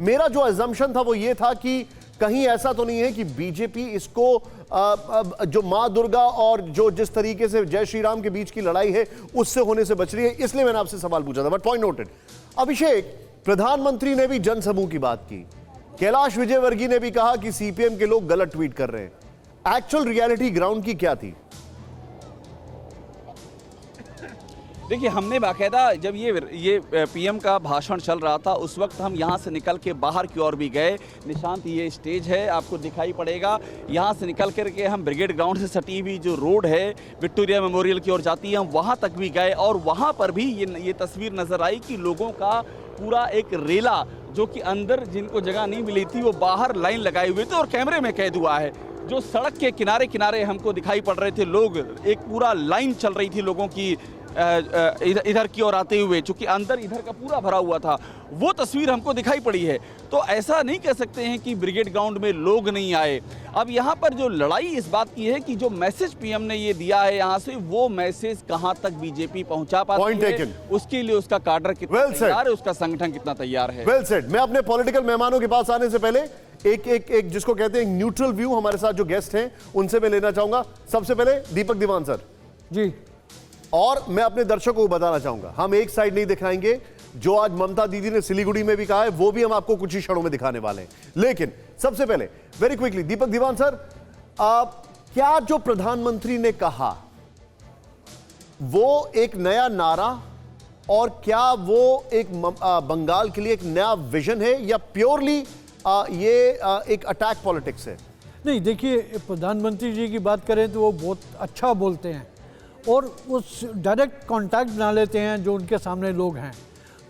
मेरा जो अजम्पशन था वो ये था कि कहीं ऐसा तो नहीं है कि बीजेपी इसको जो मां दुर्गा और जो जिस तरीके से जय श्री राम के बीच की लड़ाई है उससे होने से बच रही है, इसलिए मैंने आपसे सवाल पूछा था। But point noted. अभिषेक, प्रधानमंत्री ने भी जनसमूह की बात की, कैलाश विजयवर्गीय ने भी कहा कि सीपीएम के लोग गलत ट्वीट कर रहे हैं। एक्चुअल रियलिटी ग्राउंड की क्या थी? देखिए, हमने बाकायदा जब ये पीएम का भाषण चल रहा था उस वक्त हम यहाँ से निकल के बाहर की ओर भी गए। निशांत, ये स्टेज है, आपको दिखाई पड़ेगा। यहाँ से निकल करके हम ब्रिगेड ग्राउंड से सटी हुई जो रोड है विक्टोरिया मेमोरियल की ओर जाती है, हम वहाँ तक भी गए और वहाँ पर भी ये तस्वीर नज़र आई कि लोगों का पूरा एक रेला, जो कि अंदर जिनको जगह नहीं मिली थी वो बाहर लाइन लगाए हुए थे और कैमरे में कैद हुआ है। जो सड़क के किनारे किनारे हमको दिखाई पड़ रहे थे लोग, एक पूरा लाइन चल रही थी लोगों की इधर की ओर आते हुए, चूंकि अंदर इधर का पूरा भरा हुआ था, वो तस्वीर हमको दिखाई पड़ी है। तो ऐसा नहीं कह सकते हैं कि ब्रिगेड ग्राउंड में लोग नहीं आए। अब यहाँ पर जो लड़ाई इस बात की है कि जो मैसेज पीएम ने ये दिया है यहाँ से, वो मैसेज कहाँ तक बीजेपी पहुंचा पाती है, उसके लिए उसका काडर कितना तैयार है, उसका संगठन कितना तैयार है। Well said. मैं अपने पॉलिटिकल मेहमानों के पास आने से पहले एक जिसको कहते हैं न्यूट्रल व्यू, हमारे साथ जो गेस्ट हैं उनसे मैं लेना चाहूंगा। सबसे पहले दीपक दीवान सर जी। और मैं अपने दर्शकों को बताना चाहूंगा, हम एक साइड नहीं दिखाएंगे, जो आज ममता दीदी ने सिलीगुड़ी में भी कहा है वो भी हम आपको कुछ ही क्षणों में दिखाने वाले हैं। लेकिन सबसे पहले वेरी क्विकली दीपक दीवान सर, क्या जो प्रधानमंत्री ने कहा वो एक नया नारा, और क्या वो एक बंगाल के लिए एक नया विजन है, या प्योरली ये एक अटैक पॉलिटिक्स है? नहीं, देखिए, प्रधानमंत्री जी की बात करें तो वो बहुत अच्छा बोलते हैं और उस डायरेक्ट कांटेक्ट बना लेते हैं जो उनके सामने लोग हैं।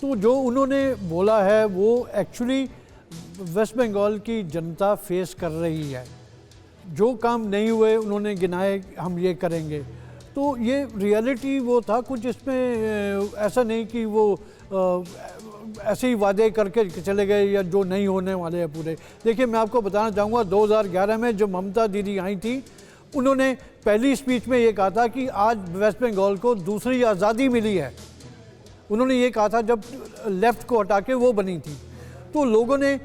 तो जो उन्होंने बोला है वो एक्चुअली वेस्ट बंगाल की जनता फेस कर रही है। जो काम नहीं हुए उन्होंने गिनाए, हम ये करेंगे। तो ये रियलिटी वो था, कुछ इसमें ऐसा नहीं कि वो ऐसे ही वादे करके चले गए या जो नहीं होने वाले हैं पूरे। देखिए, मैं आपको बताना चाहूँगा 2011 में जो ममता दीदी आई थी, उन्होंने पहली स्पीच में ये कहा था कि आज वेस्ट बंगाल को दूसरी आज़ादी मिली है। उन्होंने ये कहा था जब लेफ़्ट को हटा के वो बनी थी। तो लोगों ने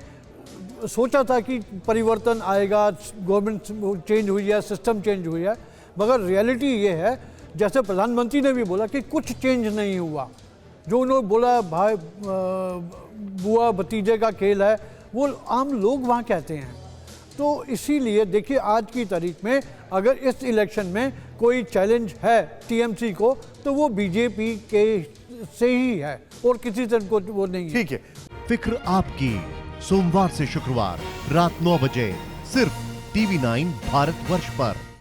सोचा था कि परिवर्तन आएगा, गवर्नमेंट चेंज हुई है, सिस्टम चेंज हुई है, मगर रियलिटी ये है, जैसे प्रधानमंत्री ने भी बोला कि कुछ चेंज नहीं हुआ। जो उन्होंने बोला भाई बुआ भतीजे का खेल है, वो आम लोग वहाँ कहते हैं। तो इसीलिए देखिए, आज की तारीख में अगर इस इलेक्शन में कोई चैलेंज है टीएमसी को, तो वो बीजेपी के से ही है और किसी तरह को वो नहीं है। ठीक है। फिक्र आपकी, सोमवार से शुक्रवार रात 9 बजे सिर्फ TV9 भारतवर्ष पर।